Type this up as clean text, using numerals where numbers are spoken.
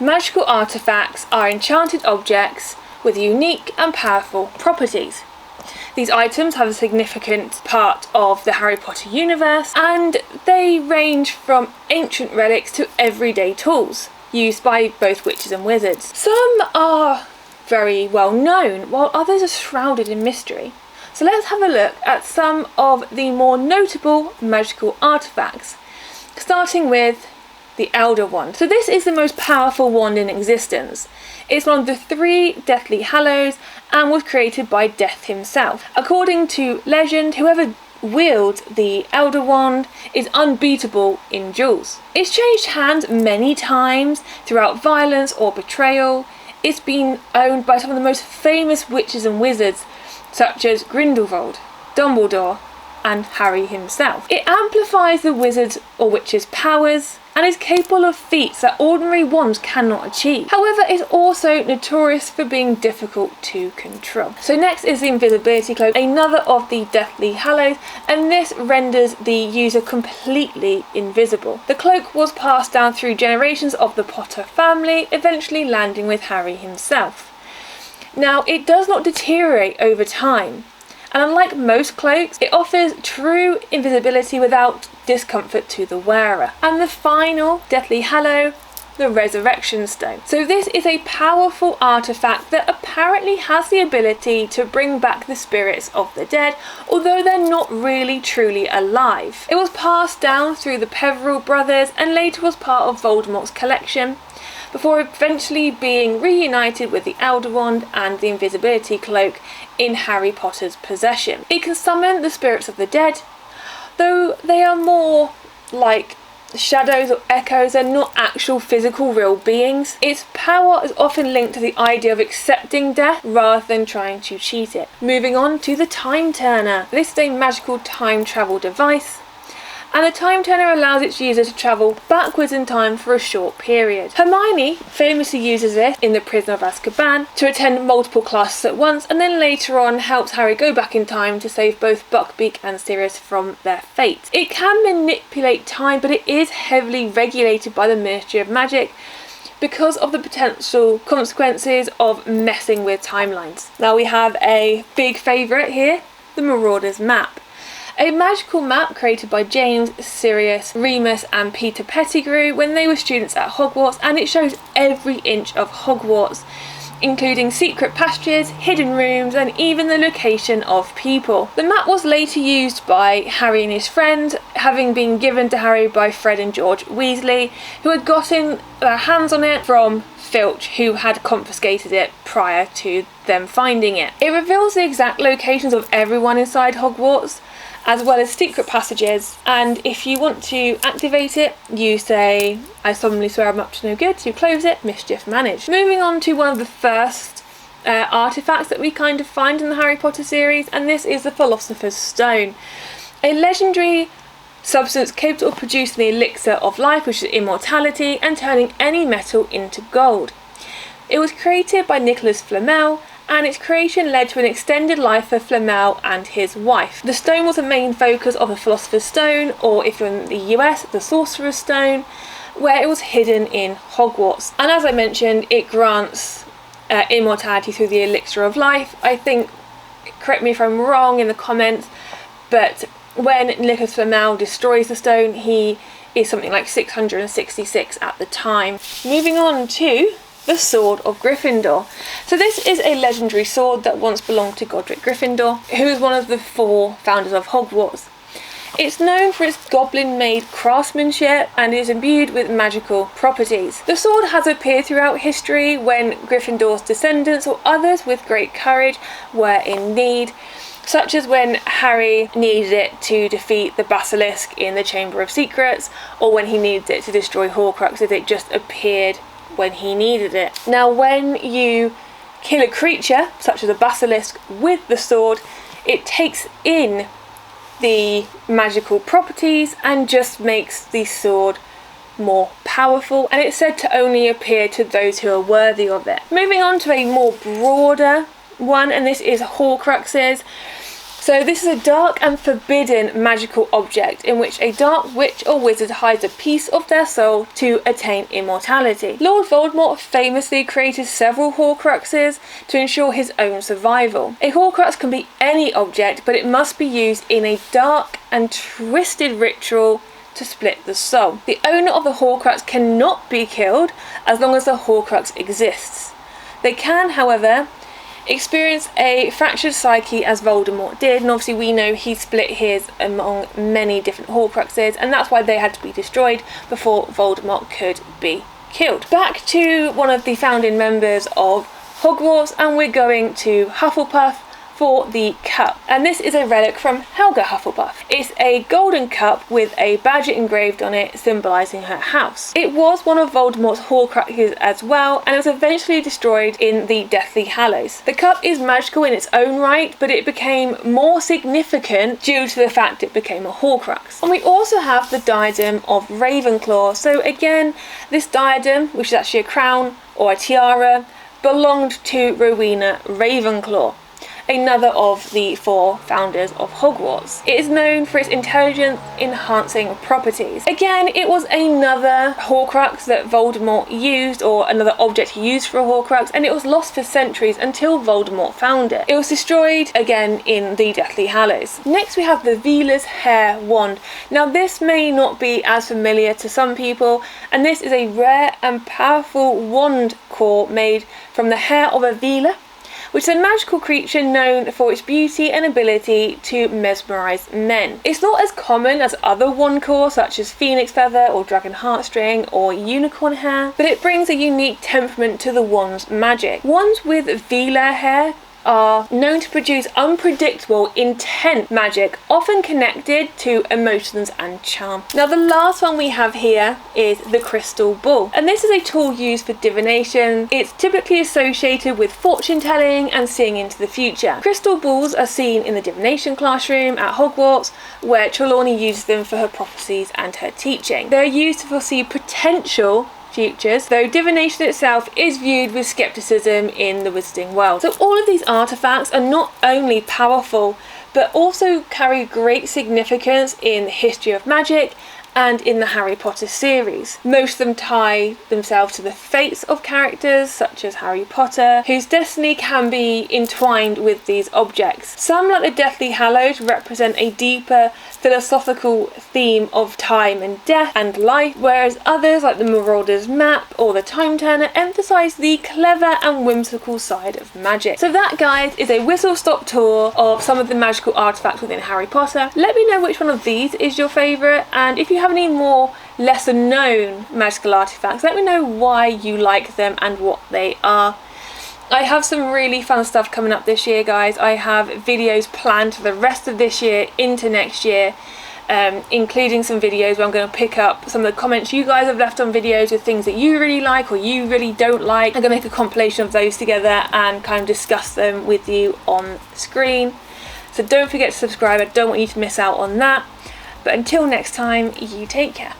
Magical artifacts are enchanted objects with unique and powerful properties. These items have a significant part of the Harry Potter universe, and they range from ancient relics to everyday tools used by both witches and wizards. Some are very well known, while others are shrouded in mystery. So let's have a look at some of the more notable magical artifacts, starting with the Elder Wand. So this is the most powerful wand in existence. It's one of the 3 Deathly Hallows and was created by Death himself. According to legend, whoever wields the Elder Wand is unbeatable in duels. It's changed hands many times throughout violence or betrayal. It's been owned by some of the most famous witches and wizards, such as Grindelwald, Dumbledore, and Harry himself. It amplifies the wizard's or witch's powers and is capable of feats that ordinary wands cannot achieve. However, it's also notorious for being difficult to control. So next is the Invisibility Cloak, another of the Deathly Hallows, and this renders the user completely invisible. The cloak was passed down through generations of the Potter family, eventually landing with Harry himself. Now, it does not deteriorate over time, and unlike most cloaks, it offers true invisibility without discomfort to the wearer. And the final Deathly Hallow, the Resurrection Stone. So this is a powerful artifact that apparently has the ability to bring back the spirits of the dead, although they're not really truly alive. It was passed down through the Peveril brothers and later was part of Voldemort's collection, before eventually being reunited with the Elder Wand and the Invisibility Cloak in Harry Potter's possession. It can summon the spirits of the dead, though they are more like shadows or echoes and not actual physical real beings. Its power is often linked to the idea of accepting death rather than trying to cheat it. Moving on to the Time Turner. This is a magical time travel device, and the Time Turner allows its user to travel backwards in time for a short period. Hermione famously uses this in The Prisoner of Azkaban to attend multiple classes at once, and then later on helps Harry go back in time to save both Buckbeak and Sirius from their fate. It can manipulate time, but it is heavily regulated by the Ministry of Magic because of the potential consequences of messing with timelines. Now we have a big favourite here, the Marauders Map. A magical map created by James, Sirius, Remus and Peter Pettigrew when they were students at Hogwarts, and it shows every inch of Hogwarts, including secret passages, hidden rooms and even the location of people. The map was later used by Harry and his friends, having been given to Harry by Fred and George Weasley, who had gotten their hands on it from Filch, who had confiscated it prior to them finding it. It reveals the exact locations of everyone inside Hogwarts, as well as secret passages, and if you want to activate it, you say, "I solemnly swear I'm up to no good," to close it, mischief managed. Moving on to one of the first artifacts that we kind of find in the Harry Potter series, and this is the Philosopher's Stone, a legendary substance capable of producing the elixir of life, which is immortality, and turning any metal into gold. It was created by Nicholas Flamel, and its creation led to an extended life for Flamel and his wife. The stone was the main focus of the Philosopher's Stone, or if you're in the US, the Sorcerer's Stone, where it was hidden in Hogwarts. And as I mentioned, it grants immortality through the elixir of life. I think, correct me if I'm wrong in the comments, but when Nicholas Flamel destroys the stone, he is something like 666 at the time. Moving on to the Sword of Gryffindor. So this is a legendary sword that once belonged to Godric Gryffindor, who is one of the 4 founders of Hogwarts. It's known for its goblin-made craftsmanship and is imbued with magical properties. The sword has appeared throughout history when Gryffindor's descendants or others with great courage were in need, such as when Harry needed it to defeat the Basilisk in the Chamber of Secrets, or when he needed it to destroy Horcruxes. It just appeared when he needed it. Now, when you kill a creature, such as a basilisk, with the sword, it takes in the magical properties and just makes the sword more powerful, and it's said to only appear to those who are worthy of it. Moving on to a more broader one, and this is Horcruxes. So this is a dark and forbidden magical object in which a dark witch or wizard hides a piece of their soul to attain immortality. Lord Voldemort famously created several Horcruxes to ensure his own survival. A Horcrux can be any object, but it must be used in a dark and twisted ritual to split the soul. The owner of the Horcrux cannot be killed as long as the Horcrux exists. They can, however, experience a fractured psyche as Voldemort did, and obviously we know he split his among many different Horcruxes, and that's why they had to be destroyed before Voldemort could be killed. Back to one of the founding members of Hogwarts, and we're going to Hufflepuff for the cup, and this is a relic from Helga Hufflepuff. It's a golden cup with a badger engraved on it symbolising her house. It was one of Voldemort's Horcruxes as well, and it was eventually destroyed in the Deathly Hallows. The cup is magical in its own right, but it became more significant due to the fact it became a Horcrux. And we also have the diadem of Ravenclaw. So again, this diadem, which is actually a crown or a tiara, belonged to Rowena Ravenclaw, another of the 4 founders of Hogwarts. It is known for its intelligence enhancing properties. Again, it was another Horcrux that Voldemort used, or another object he used for a Horcrux, and it was lost for centuries until Voldemort found it. It was destroyed again in the Deathly Hallows. Next we have the Veela's Hair Wand. Now this may not be as familiar to some people, and this is a rare and powerful wand core made from the hair of a Veela, which is a magical creature known for its beauty and ability to mesmerise men. It's not as common as other wand cores such as Phoenix Feather or Dragon Heartstring or Unicorn Hair, but it brings a unique temperament to the wand's magic. Wands with Veela hair are known to produce unpredictable, intense magic, often connected to emotions and charm. Now the last one we have here is the Crystal Ball, and this is a tool used for divination. It's typically associated with fortune telling and seeing into the future. Crystal balls are seen in the divination classroom at Hogwarts, where Trelawney uses them for her prophecies and her teaching. They're used to foresee potential futures, though divination itself is viewed with skepticism in the wizarding world. So all of these artifacts are not only powerful, but also carry great significance in the history of magic and in the Harry Potter series. Most of them tie themselves to the fates of characters such as Harry Potter, whose destiny can be entwined with these objects. Some, like the Deathly Hallows, represent a deeper philosophical theme of time and death and life, whereas others, like the Marauder's Map or the Time Turner, emphasise the clever and whimsical side of magic. So that, guys, is a whistle-stop tour of some of the magical artifacts within Harry Potter. Let me know which one of these is your favourite, and if you have any more lesser known magical artifacts, let me know why you like them and what they are. I have some really fun stuff coming up this year, guys. I have videos planned for the rest of this year into next year, including some videos where I'm going to pick up some of the comments you guys have left on videos with things that you really like or you really don't like. I'm going to make a compilation of those together and kind of discuss them with you on screen. So don't forget to subscribe. I don't want you to miss out on that. But until next time, you take care.